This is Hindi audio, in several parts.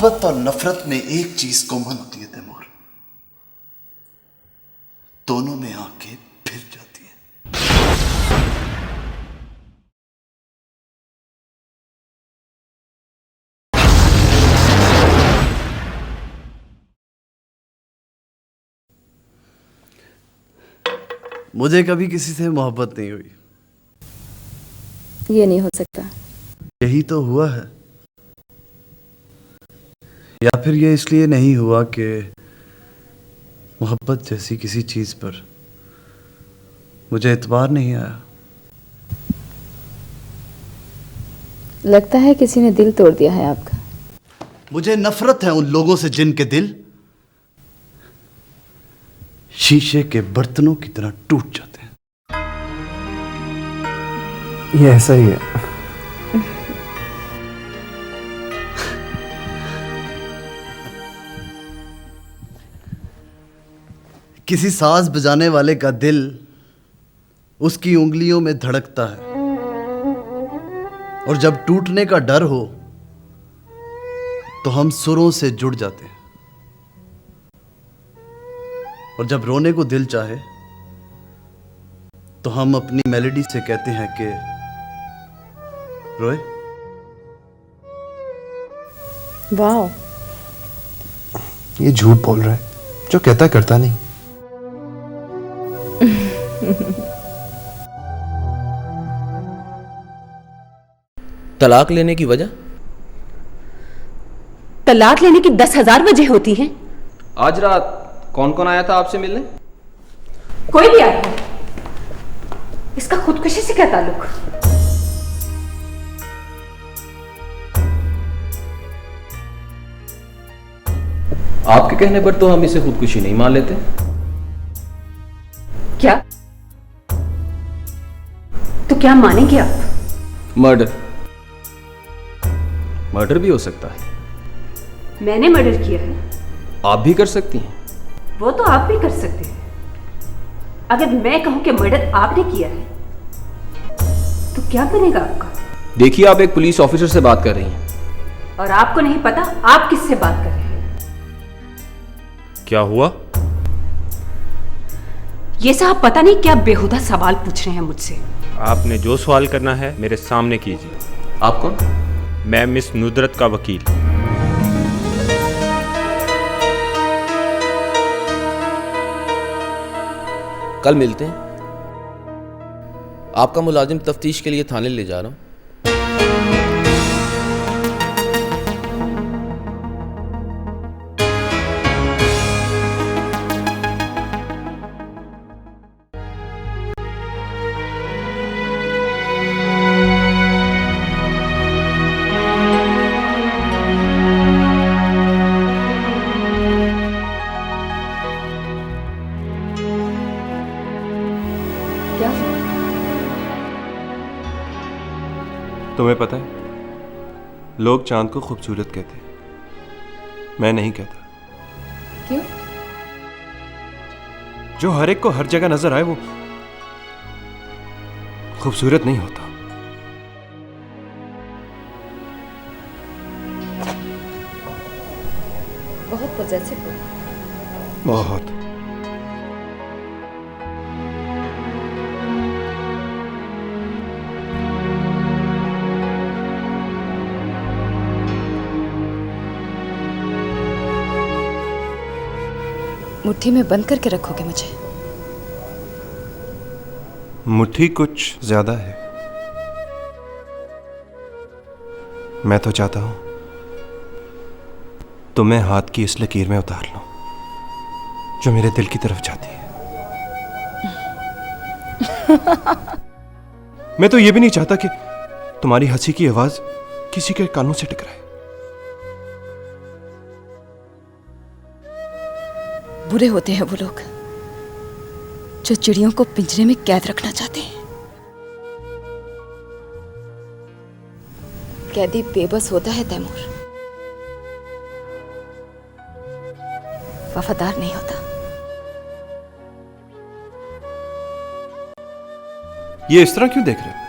मोहब्बत और नफरत में एक चीज कॉमन होती है तैमूर, दोनों में आंखें फिर जाती हैं। मुझे कभी किसी से मोहब्बत नहीं हुई। ये नहीं हो सकता। यही तो हुआ है, या फिर ये इसलिए नहीं हुआ कि मोहब्बत जैसी किसी चीज पर मुझे एतबार नहीं आया। लगता है किसी ने दिल तोड़ दिया है आपका। मुझे नफरत है उन लोगों से जिनके दिल शीशे के बर्तनों की तरह टूट जाते हैं। ये ऐसा ही है। किसी साज बजाने वाले का दिल उसकी उंगलियों में धड़कता है, और जब टूटने का डर हो तो हम सुरों से जुड़ जाते हैं, और जब रोने को दिल चाहे तो हम अपनी मेलोडी से कहते हैं कि रोए। वाह, ये झूठ बोल रहा है, जो कहता करता नहीं। तलाक लेने की वजह? तलाक लेने की 10,000 वजह होती हैं। आज रात कौन कौन आया था आपसे मिलने? कोई भी आया हो, इसका खुदकुशी से क्या ताल्लुक? आपके कहने पर तो हम इसे खुदकुशी नहीं मान लेते। क्या? तो क्या मानेंगे आप? मर्डर। मर्डर भी हो सकता है। मैंने मर्डर किया है? आप भी कर सकती हैं। वो तो आप भी कर सकते हैं। अगर मैं कहूं कि मर्डर आपने किया है तो क्या बनेगा आपका? देखिए, आप एक पुलिस ऑफिसर से बात कर रही हैं। और आपको नहीं पता आप किससे बात कर रहे हैं। क्या हुआ? ये साहब पता नहीं क्या बेहुदा सवाल पूछ रहे हैं मुझसे। आपने जो सवाल करना है मेरे सामने कीजिए। आप कौन? मैं मिस नुदरत का वकील। कल मिलते हैं। आपका मुलाजिम तफ्तीश के लिए थाने ले जा रहा हूं। क्या? तुम्हें पता है, लोग चांद को खूबसूरत कहते हैं, मैं नहीं कहता। क्यों? जो हर एक को हर जगह नजर आए वो खूबसूरत नहीं होता। बहुत पॉजिटिव हो। बहुत। मुट्ठी में बंद करके रखोगे मुझे? मुट्ठी कुछ ज्यादा है। मैं तो चाहता हूं तुम्हें हाथ की इस लकीर में उतार लूं जो मेरे दिल की तरफ जाती है। मैं तो ये भी नहीं चाहता कि तुम्हारी हंसी की आवाज किसी के कानों से टकराए। बुरे होते हैं वो लोग जो चिड़ियों को पिंजरे में कैद रखना चाहते हैं। कैदी बेबस होता है तैमूर, वफादार नहीं होता। ये इस तरह क्यों देख रहे हो?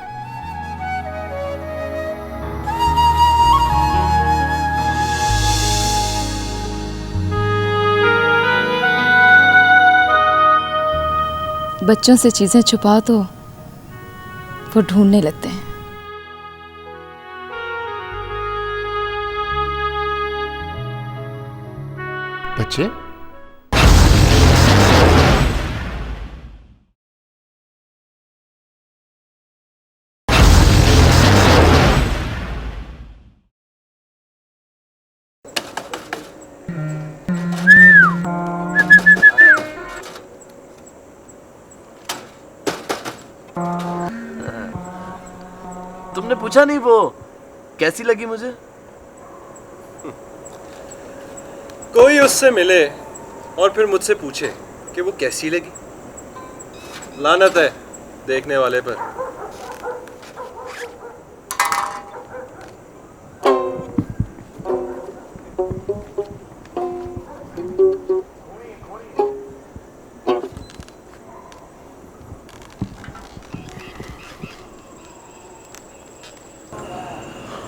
बच्चों से चीजें छुपाओ तो वो ढूंढने लगते हैं। बच्चे? तुमने पूछा नहीं वो कैसी लगी मुझे? कोई उससे मिले और फिर मुझसे पूछे कि वो कैसी लगी। लानत है देखने वाले पर।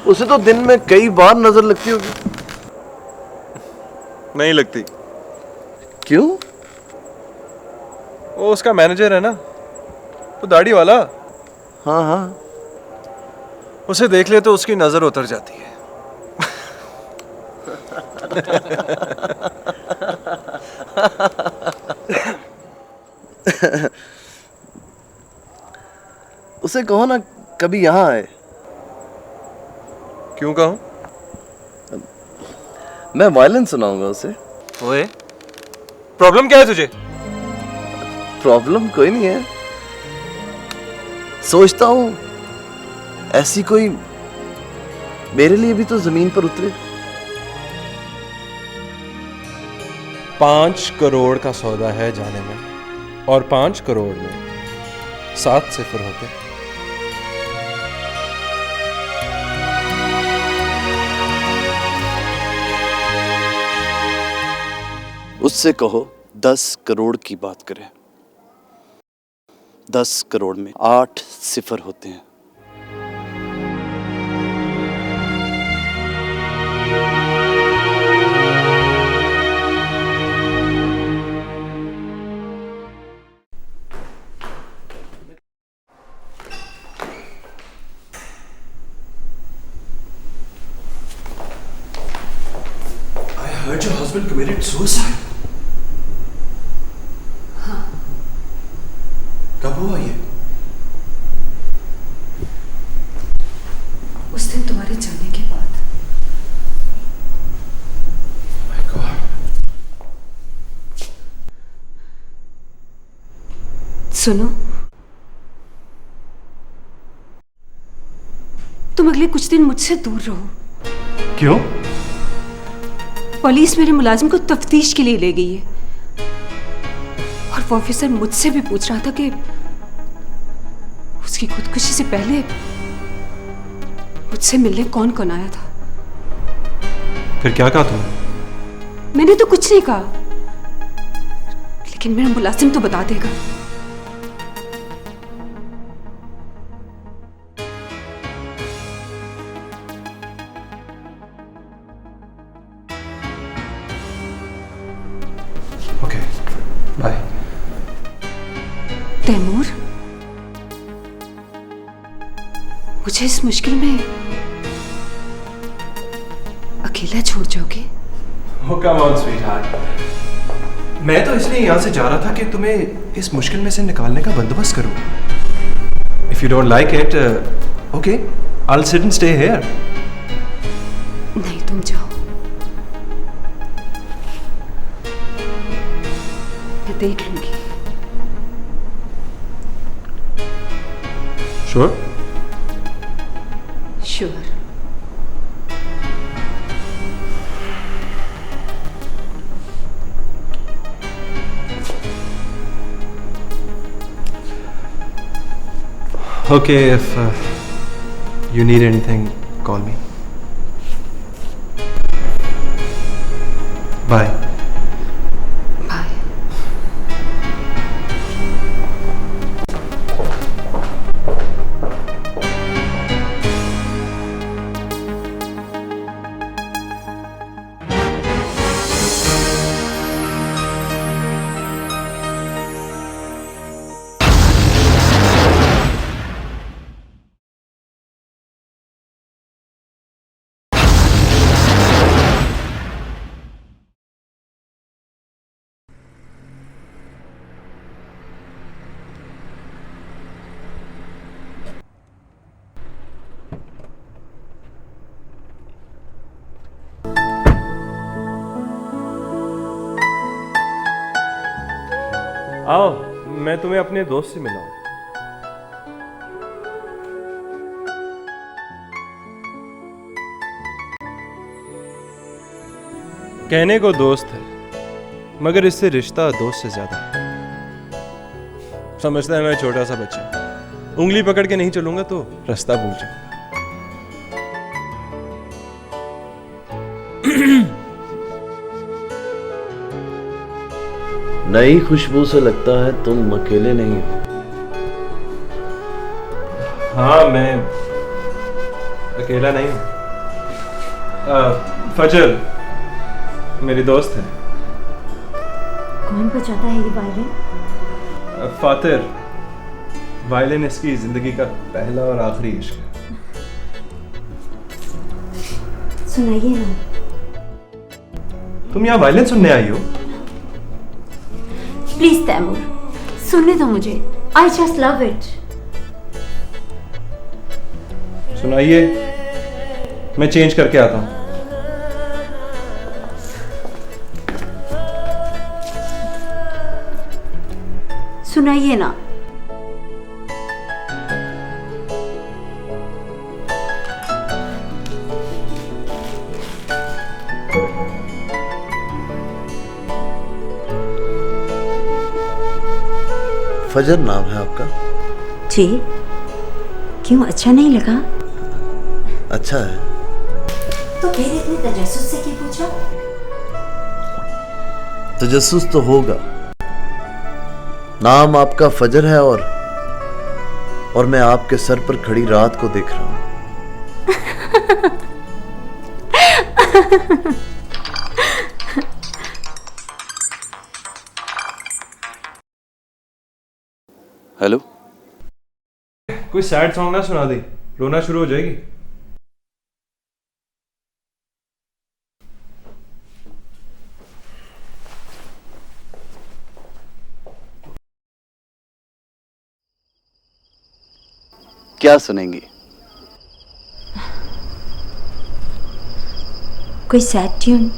उसे तो दिन में कई बार नजर लगती होगी। नहीं लगती। क्यों? वो उसका मैनेजर है ना, वो दाढ़ी वाला। हाँ हाँ। उसे देख ले तो उसकी नजर उतर जाती है। उसे कहो ना कभी यहाँ आए। क्यों कहूँ? मैं वायलिन सुनाऊंगा उसे। ओए, प्रॉब्लम क्या है तुझे? प्रॉब्लम कोई नहीं है। सोचता हूं ऐसी कोई मेरे लिए भी तो जमीन पर उतरे। 5 करोड़ का सौदा है जाने में, और 5 करोड़ में 7 सिफर होते। उससे कहो 10 करोड़ की बात करें। 10 करोड़ में 8 सिफर होते हैं। I heard your husband committed suicide. कब हुआ ये? उस दिन तुम्हारे जाने के बाद। My God. सुनो, तुम अगले कुछ दिन मुझसे दूर रहो। क्यों? पुलिस मेरे मुलाजिम को तफ्तीश के लिए ले गई है, और वो ऑफिसर मुझसे भी पूछ रहा था कि उसकी खुदकुशी से पहले मुझसे मिलने कौन कौन आया था। फिर क्या कहा तुमने? मैंने तो कुछ नहीं कहा, लेकिन मेरा मुलाजिम तो बता देगा। Okay, bye. तैमूर, मुझे इस मुश्किल में अकेला छोड़ जाओगे? Oh, come on, sweetheart. मैं तो इसलिए यहाँ से जा रहा था कि तुम्हें इस मुश्किल में से निकालने का बंदोबस्त करूँ। If you don't like it, okay, I'll sit and stay here. नहीं, तुम जाओ, मैं देख लूंगी। Sure? Sure. Okay, if you need anything, call me. Bye. Bye. आओ, मैं तुम्हें अपने दोस्त से मिलाऊं। कहने को दोस्त है, मगर इससे रिश्ता दोस्त से ज्यादा है। समझता है मैं छोटा सा बच्चा, उंगली पकड़ के नहीं चलूंगा तो रास्ता भूल जाऊंगा। नई खुशबू से लगता है तुम अकेले नहीं हो। हाँ, मैं अकेला नहीं हूँ। फजल मेरी दोस्त है। कौन बजाता है ये वायलिन? फातिर, वायलिन इसकी जिंदगी का पहला और आखिरी इश्क है। सुनाइए ना। तुम यहाँ वायलिन सुनने आई हो? प्लीज तैमूर, सुनने दो मुझे। I just love it. सुनाइए, मैं चेंज करके आता हूँ। सुनाइए ना। फजर नाम है आपका? जी, क्यों अच्छा नहीं लगा? अच्छा है। तो फिर इतने तजस्सुस से क्यों पूछा? तजस्सुस तो होगा, नाम आपका फजर है और मैं आपके सर पर खड़ी रात को देख रहा हूं। हेलो, कोई सैड सॉन्ग ना सुना दे, रोना शुरू हो जाएगी। क्या सुनेंगी? कोई सैड ट्यून?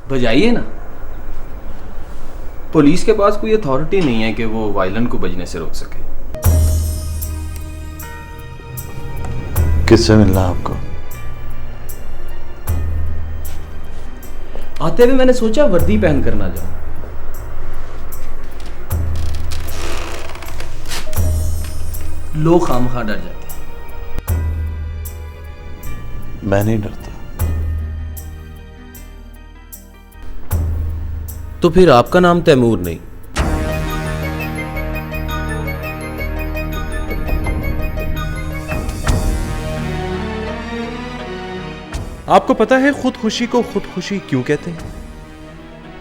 बजाइए ना। पुलिस के पास कोई अथॉरिटी नहीं है कि वो वायलिन को बजने से रोक सके। किससे मिलना आपको? आते हुए मैंने सोचा वर्दी पहन कर ना जाऊं। लोग खामखा डर जाते हैं। मैं नहीं डरता। तो फिर आपका नाम तैमूर नहीं? आपको पता है खुदकुशी को खुदकुशी क्यों कहते हैं?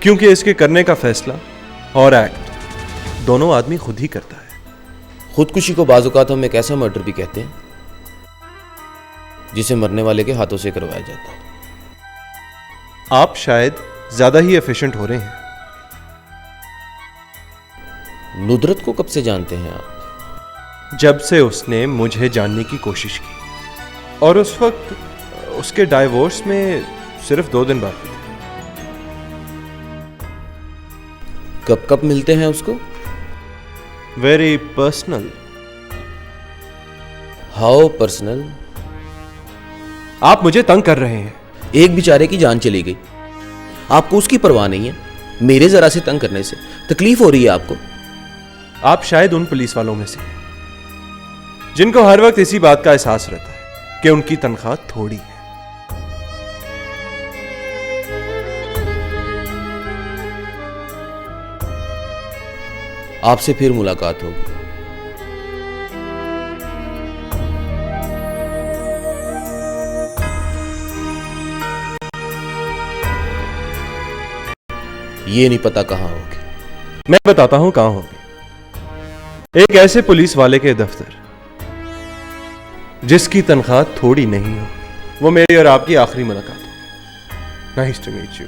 क्योंकि इसके करने का फैसला और एक्ट दोनों आदमी खुद ही करता है। खुदकुशी को बाज़ औक़ात हम एक ऐसा मर्डर भी कहते हैं जिसे मरने वाले के हाथों से करवाया जाता है। आप शायद ज्यादा ही एफिशिएंट हो रहे हैं। नुदरत को कब से जानते हैं आप? जब से उसने मुझे जानने की कोशिश की, और उस वक्त उसके डाइवोर्स में सिर्फ 2 दिन बाकी थे। कब कब मिलते हैं उसको? Very personal. How personal? आप मुझे तंग कर रहे हैं। एक बेचारे की जान चली गई, आपको उसकी परवाह नहीं है। मेरे जरा से तंग करने से तकलीफ हो रही है आपको। आप शायद उन पुलिस वालों में से हैं जिनको हर वक्त इसी बात का एहसास रहता है कि उनकी तनख्वाह थोड़ी है। आपसे फिर मुलाकात होगी। ये नहीं पता कहां होगी। मैं बताता हूं कहां होगी। एक ऐसे पुलिस वाले के दफ्तर जिसकी तनख्वाह थोड़ी नहीं हो। वो मेरी और आपकी आखिरी मुलाकात हो। Nice to meet you.